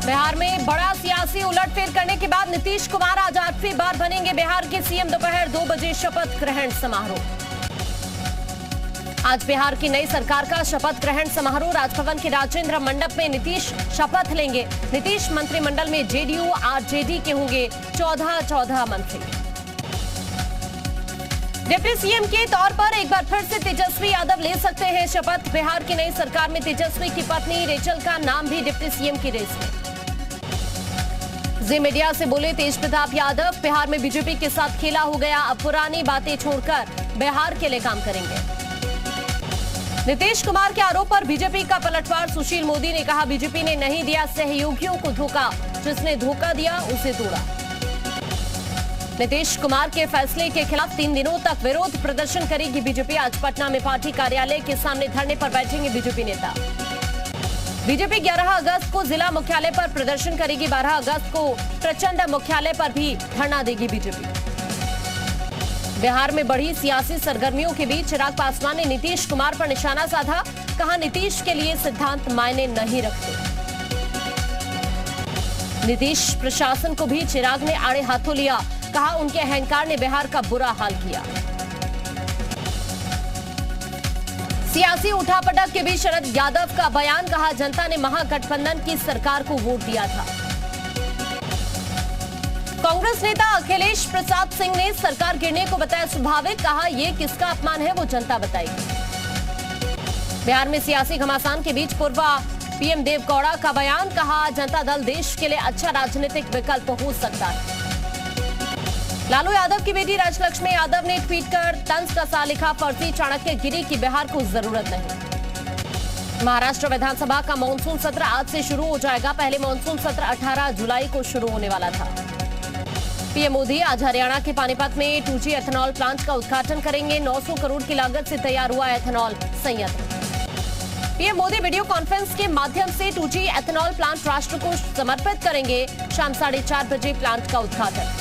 बिहार में बड़ा सियासी उलटफेर करने के बाद नीतीश कुमार आज 8वीं बार बनेंगे बिहार के सीएम। दोपहर 2 बजे शपथ ग्रहण समारोह। आज बिहार की नई सरकार का शपथ ग्रहण समारोह। राजभवन के राजेंद्र मंडप में नीतीश शपथ लेंगे। नीतीश मंत्रिमंडल में जेडीयू आरजेडी के होंगे 14 मंत्री। डिप्टी सीएम के तौर पर एक बार फिर से तेजस्वी यादव ले सकते हैं शपथ। बिहार की नई सरकार में तेजस्वी की पत्नी रेचल का नाम भी डिप्टी सीएम की रेस में। जी मीडिया से बोले तेज प्रताप यादव, बिहार में बीजेपी के साथ खेला हो गया, अब पुरानी बातें छोड़कर बिहार के लिए काम करेंगे। नीतीश कुमार के आरोप पर बीजेपी का पलटवार। सुशील मोदी ने कहा बीजेपी ने नहीं दिया सहयोगियों को धोखा, जिसने धोखा दिया उसे तोड़ा। नीतीश कुमार के फैसले के खिलाफ 3 दिनों तक विरोध प्रदर्शन करेगी बीजेपी। आज पटना में पार्टी कार्यालय के सामने धरने पर बैठेंगे बीजेपी नेता। बीजेपी 11 अगस्त को जिला मुख्यालय पर प्रदर्शन करेगी। 12 अगस्त को प्रचंड मुख्यालय पर भी धरना देगी बीजेपी। बिहार में बढ़ी सियासी सरगर्मियों के बीच चिराग पासवान ने नीतीश कुमार पर निशाना साधा। कहा नीतीश के लिए सिद्धांत मायने नहीं रखते। नीतीश प्रशासन को भी चिराग ने आड़े हाथों लिया। कहा उनके अहंकार ने बिहार का बुरा हाल किया। सियासी उठापटक के बीच शरद यादव का बयान। कहा जनता ने महागठबंधन की सरकार को वोट दिया था। कांग्रेस नेता अखिलेश प्रसाद सिंह ने सरकार गिरने को बताया स्वाभाविक। कहा यह किसका अपमान है वो जनता बताएगी। बिहार में सियासी घमासान के बीच पूर्व पीएम देवेगौड़ा का बयान। कहा जनता दल देश के लिए अच्छा राजनीतिक विकल्प हो सकता है। लालू यादव की बेटी राजलक्ष्मी यादव ने ट्वीट कर तंज कसा लिखा, फर्जी चाणक्य गिरी की बिहार को जरूरत नहीं। महाराष्ट्र विधानसभा का मानसून सत्र आज से शुरू हो जाएगा। पहले मानसून सत्र 18 जुलाई को शुरू होने वाला था। पीएम मोदी आज हरियाणा के पानीपत में 2G एथेनॉल प्लांट का उद्घाटन करेंगे। 900 करोड़ की लागत से तैयार हुआ एथेनॉल संयंत्र। पीएम मोदी वीडियो कॉन्फ्रेंस के माध्यम से 2G एथेनॉल प्लांट राष्ट्र को समर्पित करेंगे। शाम 4:30 बजे प्लांट का उद्घाटन।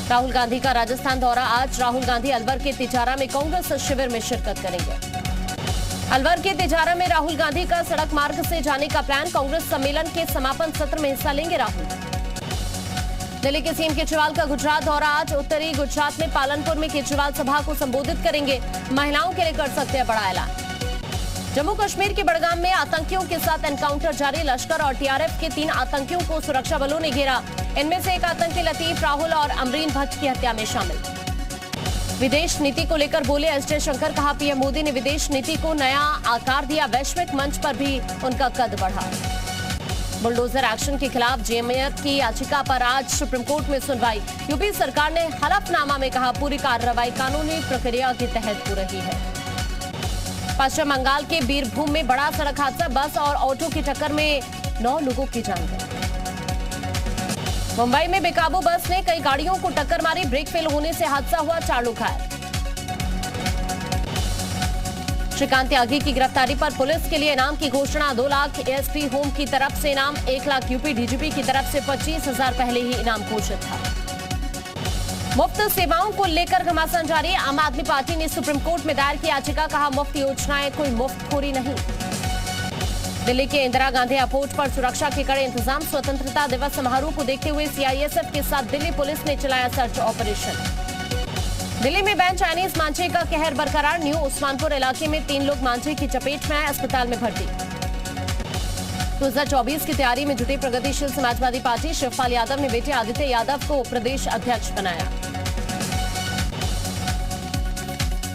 राहुल गांधी का राजस्थान दौरा आज। राहुल गांधी अलवर के तिजारा में कांग्रेस शिविर में शिरकत करेंगे। अलवर के तिजारा में राहुल गांधी का सड़क मार्ग से जाने का प्लान। कांग्रेस सम्मेलन के समापन सत्र में हिस्सा लेंगे राहुल। दिल्ली के सीएम केजरीवाल का गुजरात दौरा आज। उत्तरी गुजरात में पालनपुर में केजरीवाल सभा को संबोधित करेंगे। महिलाओं के लिए कर सकते हैं बड़ा ऐलान। जम्मू कश्मीर के बड़गाम में आतंकियों के साथ एनकाउंटर जारी। लश्कर और टीआरएफ के 3 आतंकियों को सुरक्षा बलों ने घेरा। इनमें से एक आतंकी लतीफ, राहुल और अमरीन भट्ट की हत्या में शामिल। विदेश नीति को लेकर बोले एस जयशंकर। कहा पीएम मोदी ने विदेश नीति को नया आकार दिया। वैश्विक मंच पर भी उनका कद बढ़ा। बुलडोजर एक्शन के खिलाफ जेएमएफ की याचिका पर आज सुप्रीम कोर्ट में सुनवाई। यूपी सरकार ने हलफनामा में कहा पूरी कार्रवाई कानूनी प्रक्रिया के तहत हो रही है। पश्चिम बंगाल के बीरभूम में बड़ा सड़क हादसा। बस और ऑटो की टक्कर में 9 लोगों की जान गई। मुंबई में बेकाबू बस ने कई गाड़ियों को टक्कर मारी। ब्रेक फेल होने से हादसा हुआ, 4 लोग घायल। श्रीकांत त्यागी की गिरफ्तारी पर पुलिस के लिए इनाम की घोषणा। 2 लाख एएसपी होम की तरफ से इनाम। 1 लाख यूपी डीजीपी की तरफ से 25,000 पहले ही इनाम घोषित था। मुफ्त सेवाओं को लेकर घमासान जारी। आम आदमी पार्टी ने सुप्रीम कोर्ट में दायर की याचिका। कहा मुफ्त योजनाएं कोई मुफ्तखोरी नहीं। दिल्ली के इंदिरा गांधी एयरपोर्ट पर सुरक्षा के कड़े इंतजाम। स्वतंत्रता दिवस समारोह को देखते हुए सीआईएसएफ के साथ दिल्ली पुलिस ने चलाया सर्च ऑपरेशन। दिल्ली में बैन चाइनीज मांझे का कहर बरकरार। न्यू उस्मानपुर इलाके में 3 लोग मांझे की चपेट में आए, अस्पताल में भर्ती। 2024 की तैयारी में जुटी प्रगतिशील समाजवादी पार्टी। शिवपाल यादव ने बेटे आदित्य यादव को प्रदेश अध्यक्ष बनाया।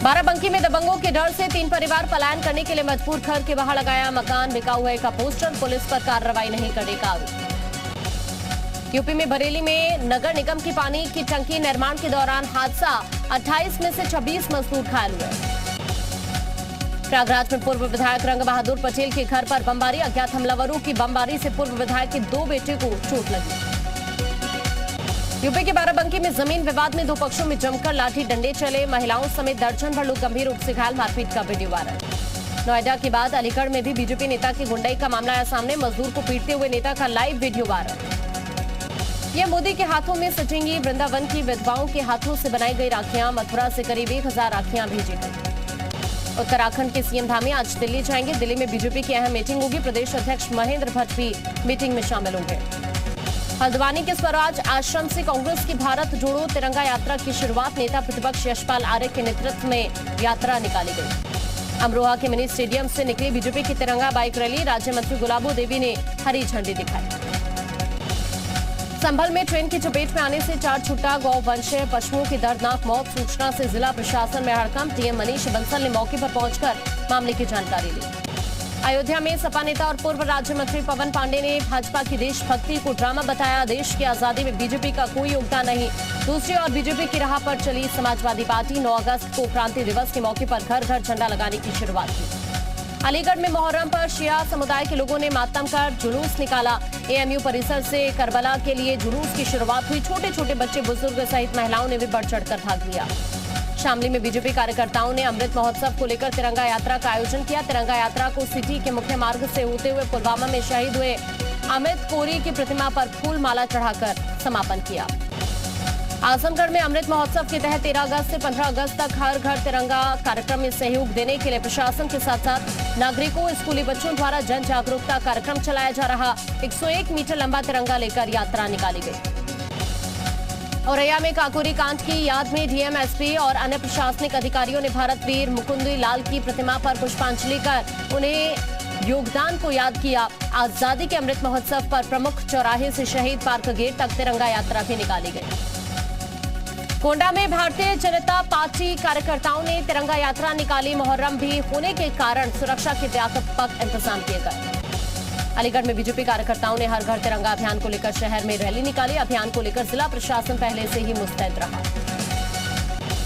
बाराबंकी में दबंगों के डर से 3 परिवार पलायन करने के लिए मजबूर। घर के बाहर लगाया मकान बिकाऊ है का पोस्टर। पुलिस पर कार्रवाई नहीं करने का आरोप। यूपी में बरेली में नगर निगम की पानी की टंकी निर्माण के दौरान हादसा। 28 में से 26 मजदूर घायल हुए। प्रयागराज में पूर्व विधायक रंग बहादुर पटेल के घर पर बमबारी। अज्ञात हमलावरों की बमबारी से पूर्व विधायक के 2 बेटे को चोट लगी। यूपी के बाराबंकी में जमीन विवाद में 2 पक्षों में जमकर लाठी डंडे चले। महिलाओं समेत दर्जन भर लोग गंभीर रूप से घायल। मारपीट का वीडियो वायरल। नोएडा के बाद अलीगढ़ में भी बीजेपी नेता की गुंडाई का मामला आया सामने। मजदूर को पीटते हुए नेता का लाइव वीडियो वायरल। ये मोदी के हाथों में सजेंगी। वृंदावन की विधवाओं के हाथों से बनाई गई राखियां। मथुरा से करीब 1000 राखियां भेजी गई। उत्तराखंड के सीएम धामी आज दिल्ली जाएंगे। दिल्ली में बीजेपी की अहम मीटिंग होगी। प्रदेश अध्यक्ष महेंद्र भट्ट भी मीटिंग में शामिल होंगे। हल्द्वानी के स्वराज आश्रम से कांग्रेस की भारत जोड़ो तिरंगा यात्रा की शुरुआत नेता प्रतिपक्ष यशपाल आर्य के नेतृत्व में यात्रा निकाली गई। अमरोहा के मिनी स्टेडियम से निकली बीजेपी की तिरंगा बाइक रैली। राज्य मंत्री गुलाबो देवी ने हरी झंडी दिखाई। संभल में ट्रेन की चपेट में आने से 4 छुट्टा गौवंशीय पशुओं की दर्दनाक मौत। सूचना से जिला प्रशासन में हड़कंप। डीएम मनीष बंसल ने मौके पर पहुंचकर मामले की जानकारी ली। अयोध्या में सपा नेता और पूर्व राज्य मंत्री पवन पांडे ने भाजपा की देशभक्ति को ड्रामा बताया। देश की आजादी में बीजेपी का कोई योगदान नहीं। दूसरी ओर बीजेपी की राह पर चली समाजवादी पार्टी। 9 अगस्त को क्रांति दिवस के मौके पर घर घर झंडा लगाने की शुरुआत की। अलीगढ़ में मोहर्रम पर शिया समुदाय के लोगों ने मातम कर जुलूस निकाला। एएमयू परिसर से करबला के लिए जुलूस की शुरुआत हुई। छोटे छोटे बच्चे, बुजुर्ग सहित महिलाओं ने भी बढ़ चढ़कर भाग लिया। शामली में बीजेपी कार्यकर्ताओं ने अमृत महोत्सव को लेकर तिरंगा यात्रा का आयोजन किया। तिरंगा यात्रा को सिटी के मुख्य मार्ग से होते हुए पुलवामा में शहीद हुए अमित कोरी की प्रतिमा पर फूल माला चढ़ाकर समापन किया। आजमगढ़ में अमृत महोत्सव के तहत 13 अगस्त से 15 अगस्त तक हर घर तिरंगा कार्यक्रम में सहयोग देने के लिए प्रशासन के साथ साथ नागरिकों, स्कूली बच्चों द्वारा जन जागरूकता कार्यक्रम चलाया जा रहा। 101 मीटर लंबा तिरंगा लेकर यात्रा निकाली गई। औरैया में काकोरी कांड की याद में डीएम, एसपी और अन्य प्रशासनिक अधिकारियों ने भारत वीर मुकुंदी लाल की प्रतिमा पर पुष्पांजलि कर उन्हें योगदान को याद किया। आजादी के अमृत महोत्सव पर प्रमुख चौराहे से शहीद पार्क गेट तक तिरंगा यात्रा भी निकाली गई। कोंडा में भारतीय जनता पार्टी कार्यकर्ताओं ने तिरंगा यात्रा निकाली। मुहर्रम भी होने के कारण सुरक्षा के व्यापक इंतजाम किए गए। अलीगढ़ में बीजेपी कार्यकर्ताओं ने हर घर तिरंगा अभियान को लेकर शहर में रैली निकाली। अभियान को लेकर जिला प्रशासन पहले से ही मुस्तैद रहा।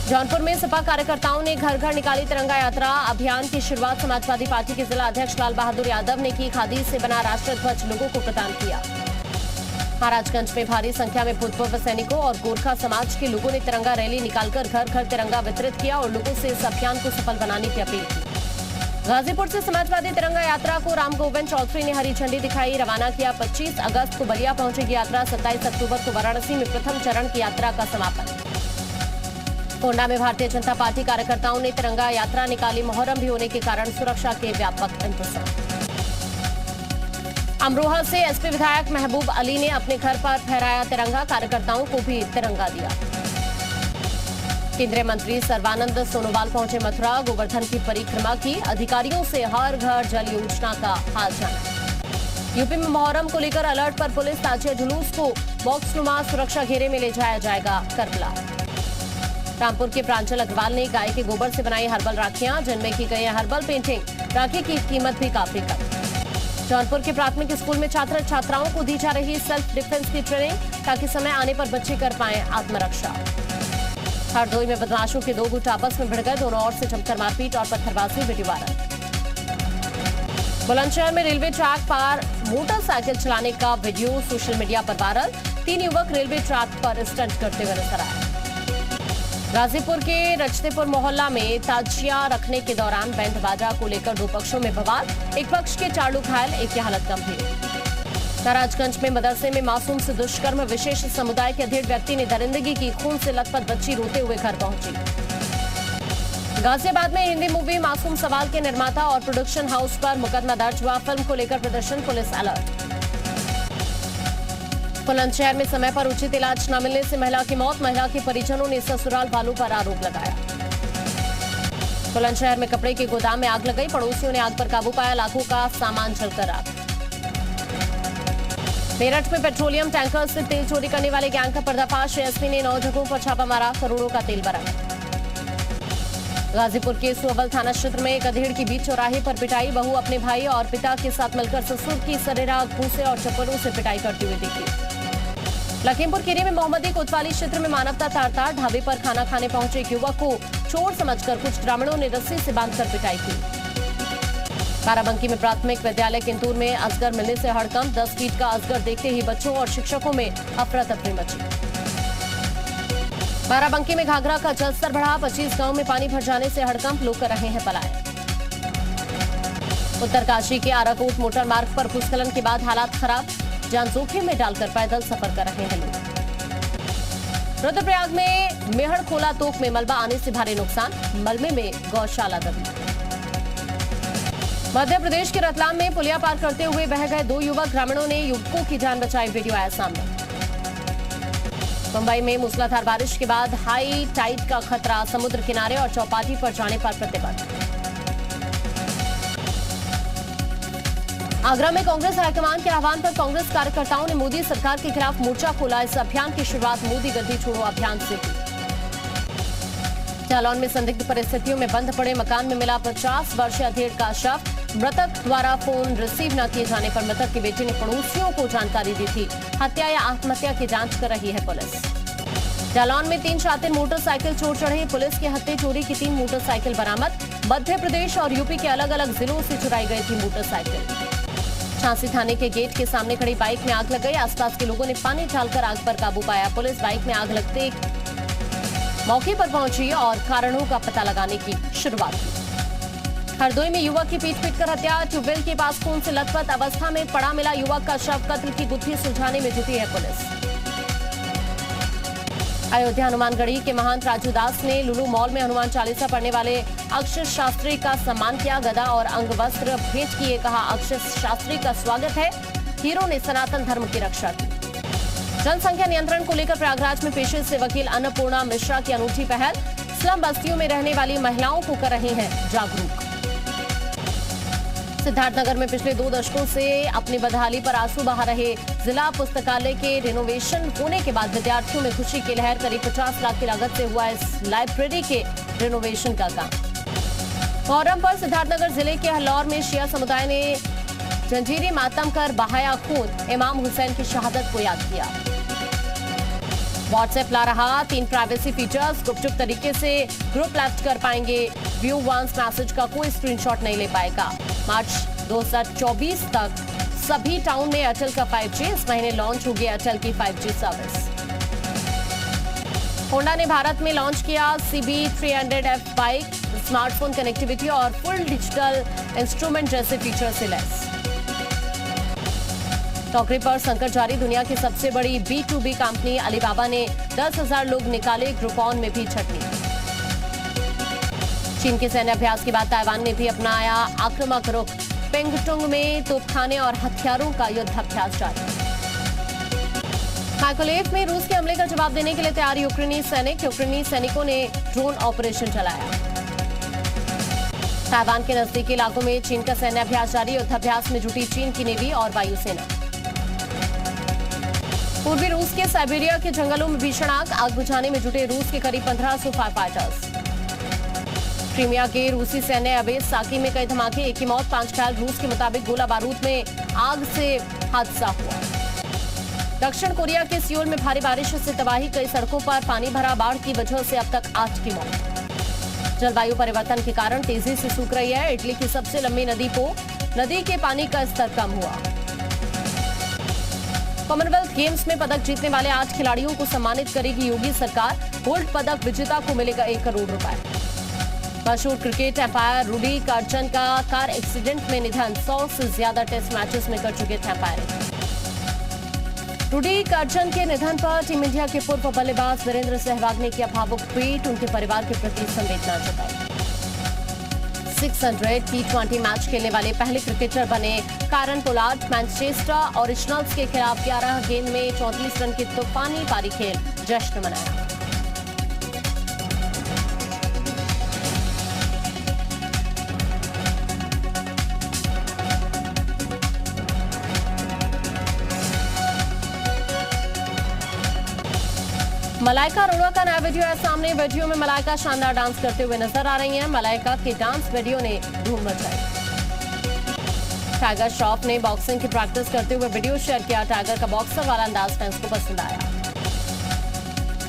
जौनपुर में सपा कार्यकर्ताओं ने घर घर निकाली तिरंगा यात्रा। अभियान की शुरुआत समाजवादी पार्टी के जिला अध्यक्ष लाल बहादुर यादव ने की। खादी से बना राष्ट्रध्वज लोगों को प्रदान किया। महाराजगंज में भारी संख्या में भूतपूर्व सैनिकों और गोरखा समाज के लोगों ने तिरंगा रैली निकालकर घर घर तिरंगा वितरित किया और लोगों से इस अभियान को सफल बनाने की अपील की। गाजीपुर से समाजवादी तिरंगा यात्रा को राम गोविंद चौधरी ने हरी झंडी दिखाई, रवाना किया। 25 अगस्त को बलिया पहुंचेगी यात्रा। 27 अक्टूबर को वाराणसी में प्रथम चरण की यात्रा का समापन। कोंडा में भारतीय जनता पार्टी कार्यकर्ताओं ने तिरंगा यात्रा निकाली। मुहर्रम भी होने के कारण सुरक्षा के व्यापक इंतजाम। अमरोहा से एसपी विधायक महबूब अली ने अपने घर पर फहराया तिरंगा। कार्यकर्ताओं को भी तिरंगा दिया। केंद्रीय मंत्री सर्बानंद सोनोवाल पहुंचे मथुरा। गोवर्धन की परिक्रमा की। अधिकारियों से हर घर जल योजना का हाल जाना। यूपी में मुहर्रम को लेकर अलर्ट पर पुलिस। ताजिया जुलूस को बॉक्सनुमा सुरक्षा घेरे में ले जाया जाएगा करबला। रामपुर के प्रांजल अग्रवाल ने गाय के गोबर से बनाई हर्बल राखियां, जिनमें की गई हर्बल पेंटिंग। राखी की कीमत भी काफी कम। जौनपुर के प्राथमिक स्कूल में छात्र छात्राओं को दी जा रही सेल्फ डिफेंस की ट्रेनिंग, ताकि समय आने पर बच्चे कर पाएं आत्मरक्षा। हरदोई में बदमाशों के 2 गुट आपस में भिड़ गए। दोनों ओर से जमकर मारपीट और पत्थरबाजी, वीडियो वायरल। बुलंदशहर में रेलवे ट्रैक पर मोटरसाइकिल चलाने का वीडियो सोशल मीडिया पर वायरल। 3 युवक रेलवे ट्रैक पर स्टंट करते हुए नजर आए। गाजीपुर के रजतेपुर मोहल्ला में ताजिया रखने के दौरान बैंड बाजा को लेकर 2 पक्षों में बवाल। एक पक्ष के 4 लोग घायल, एक की हालत गंभीर। महाराजगंज में मदरसे में मासूम से दुष्कर्म। विशेष समुदाय के अधेड़ व्यक्ति ने दरिंदगी की। खून से लथपथ बच्ची रोते हुए घर पहुंची। गाजियाबाद में हिंदी मूवी मासूम सवाल के निर्माता और प्रोडक्शन हाउस पर मुकदमा दर्ज हुआ। फिल्म को लेकर प्रदर्शन, पुलिस अलर्ट। बुलंदशहर में समय पर उचित इलाज न मिलने से महिला की मौत। महिला के परिजनों ने ससुराल वालों पर आरोप लगाया। बुलंदशहर में कपड़े के गोदाम में आग लगाई। पड़ोसियों ने आग पर काबू पाया। लाखों का सामान जलकर आग। मेरठ में पेट्रोलियम टैंकर से तेल चोरी करने वाले गैंग का पर्दाफाश। एसपी ने 9 जगहों पर छापा मारा। करोड़ों का तेल बरामद। गाजीपुर के सुअवल थाना क्षेत्र में एक अधेड़ की बीच चौराहे पर पिटाई। बहू अपने भाई और पिता के साथ मिलकर ससुर की सरेराह घूंसे और चप्पलों से पिटाई करती हुई दिखी। लखीमपुर खीरी में मोहम्मदी कोतवाली क्षेत्र में मानवता तार-तार। ढाबे पर खाना खाने पहुंचे एक युवक को चोर समझकर कुछ ग्रामीणों ने रस्सी से बांधकर पिटाई की। बाराबंकी में प्राथमिक विद्यालय किंतूर में अजगर मिलने से हड़कंप। 10 फीट का अजगर देखते ही बच्चों और शिक्षकों में अफरा तफरी मची। बाराबंकी में घाघरा का जलस्तर बढ़ा। 25 गांव में पानी भर जाने से हड़कंप। लोग कर रहे हैं पलायन। उत्तरकाशी के आराकोट मोटर मार्ग पर भूस्खलन के बाद हालात खराब। जान जोखिम में डालकर पैदल सफर कर रहे हैं लोग। रुद्रप्रयाग में मेहड़ खोला तोक में मलबा आने से भारी नुकसान। मलबे में गौशाला दबी। मध्य प्रदेश के रतलाम में पुलिया पार करते हुए बह गए 2 युवक, ग्रामीणों ने युवकों की जान बचाई, वीडियो आया सामने। मुंबई में मूसलाधार बारिश के बाद हाई टाइड का खतरा, समुद्र किनारे और चौपाटी पर जाने पर प्रतिबंध। आगरा में कांग्रेस हाईकमान के आह्वान पर कांग्रेस कार्यकर्ताओं ने मोदी सरकार के खिलाफ मोर्चा खोला। इस अभियान की शुरुआत मोदी गद्दी छोड़ो अभियान से हुई। जालौन में संदिग्ध परिस्थितियों में बंद पड़े मकान में मिला 50 वर्षीय अधेड़ का शव। मृतक द्वारा फोन रिसीव न किए जाने पर मृतक के बेटे ने पड़ोसियों को जानकारी दी थी। हत्या या आत्महत्या की जांच कर रही है पुलिस। जालौन में 3 शातिर मोटरसाइकिल चोर चढ़े, पुलिस के हत्थे चोरी की 3 मोटरसाइकिल बरामद। मध्य प्रदेश और यूपी के अलग अलग जिलों से चुराई गई थी मोटरसाइकिल। झांसी थाने के गेट के सामने खड़ी बाइक में आग लग गई। आसपास के लोगों ने पानी डालकर आग पर काबू पाया। पुलिस बाइक में आग लगते मौके पर पहुंची और कारणों का पता लगाने की शुरुआत की। हरदोई में युवक की पीट कर हत्या, ट्यूबवेल के पास खून से लथपथ अवस्था में पड़ा मिला युवक का शव। कत्ल की गुत्थी सुलझाने में जुटी है पुलिस। अयोध्या हनुमानगढ़ी के महंत राजू दास ने लुलु मॉल में हनुमान चालीसा पढ़ने वाले अक्षर शास्त्री का सम्मान किया। गदा और अंग वस्त्र भेंट किए, कहा अक्षर शास्त्री का स्वागत है, हीरो ने सनातन धर्म की रक्षा की। जनसंख्या नियंत्रण को लेकर प्रयागराज में पेशे से वकील अन्नपूर्णा मिश्रा की अनूठी पहल। स्लम बस्तियों में रहने वाली महिलाओं को कर रही हैं जागरूक। सिद्धार्थनगर में पिछले 2 दशकों से अपनी बदहाली पर आंसू बहा रहे जिला पुस्तकालय के रिनोवेशन होने के बाद विद्यार्थियों में खुशी की लहर। करीब 50 लाख की लागत से हुआ इस लाइब्रेरी के रिनोवेशन का काम। मुहर्रम पर सिद्धार्थनगर जिले के हल्लौर में शिया समुदाय ने जंजीरी मातम कर बहाया खून, इमाम हुसैन की शहादत को याद किया। व्हाट्सएप ला रहा 3 प्राइवेसी फीचर्स, गुपचुप तरीके से ग्रुप लेफ्ट कर पाएंगे। व्यू वंस मैसेज का कोई स्क्रीनशॉट नहीं ले पाएगा। मार्च 2024 तक सभी टाउन में एयरटेल का 5G, इस महीने लॉन्च होगी एयरटेल की 5G सर्विस। होंडा ने भारत में लॉन्च किया CB300F बाइक, स्मार्टफोन कनेक्टिविटी और फुल डिजिटल इंस्ट्रूमेंट जैसे फीचर से लैस। नौकरी पर संकट जारी, दुनिया की सबसे बड़ी B2B कंपनी अलीबाबा ने 10,000 लोग निकाले, ग्रुपॉन में भी छटनी। चीन के सैन्य अभ्यास के बाद ताइवान ने भी अपनाया आक्रामक रुख, पेंगटुंग में तोपखाने और हथियारों का युद्धाभ्यास जारी। माइकोलेव में रूस के हमले का जवाब देने के लिए तैयार यूक्रेनी सैनिक, यूक्रेनी सैनिकों ने ड्रोन ऑपरेशन चलाया। ताइवान के नजदीकी इलाकों में चीन का सैन्य अभ्यास जारी, युद्धाभ्यास में जुटी चीन की नेवी और वायुसेना। पूर्वी रूस के साइबेरिया के जंगलों में भीषण आग बुझाने में जुटे रूस के करीब 1500 फायर फाइटर्स। क्रीमिया के रूसी सैन्य अबेज साकी में कई धमाके, 1 की मौत 5 घायल। रूस के मुताबिक गोला बारूद में आग से हादसा हुआ। दक्षिण कोरिया के सियोल में भारी बारिश से तबाही, कई सड़कों पर पानी भरा, बाढ़ की वजह से अब तक 8 की मौत। जलवायु परिवर्तन के कारण तेजी से सूख रही है इटली की सबसे लंबी नदी पो, नदी के पानी का स्तर कम हुआ। कॉमनवेल्थ गेम्स में पदक जीतने वाले 8 खिलाड़ियों को सम्मानित करेगी योगी सरकार। गोल्ड पदक विजेता को मिलेगा 1 करोड़ रुपए। मशहूर क्रिकेट एम्पायर रूडी कर्जन का कार एक्सीडेंट में निधन, 100 से ज्यादा टेस्ट मैचेस में कर चुके थे एम्पायरिंग। रूडी कर्जन के निधन पर टीम इंडिया के पूर्व बल्लेबाज वीरेंद्र सहवाग ने किया भावुक ट्वीट, उनके परिवार के प्रति संवेदना जताई। 600 T20 मैच खेलने वाले पहले क्रिकेटर बने कारन पोलार्ड। मैनचेस्टर ओरिजिनल्स के खिलाफ 11 गेंद में 34 रन की तूफानी पारी खेल जश्न मनाया। मलाइका अरोड़ा का नया वीडियो है सामने। वीडियो में मलाइका शानदार डांस करते हुए नजर आ रही हैं। मलाइका के डांस वीडियो ने धूम मचाई। टाइगर श्रॉफ ने बॉक्सिंग की प्रैक्टिस करते हुए वीडियो शेयर किया। टाइगर का बॉक्सर वाला अंदाज फैंस को पसंद आया।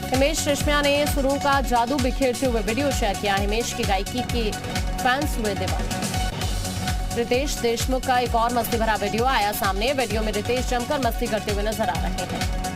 हिमेश रेशमिया ने सुरों का जादू बिखेरते हुए वीडियो शेयर किया। हिमेश की गायकी के फैंस हुए दीवाने। रितेश देशमुख का एक और मस्ती भरा वीडियो आया सामने। वीडियो में रितेश जमकर मस्ती करते हुए नजर आ रहे हैं।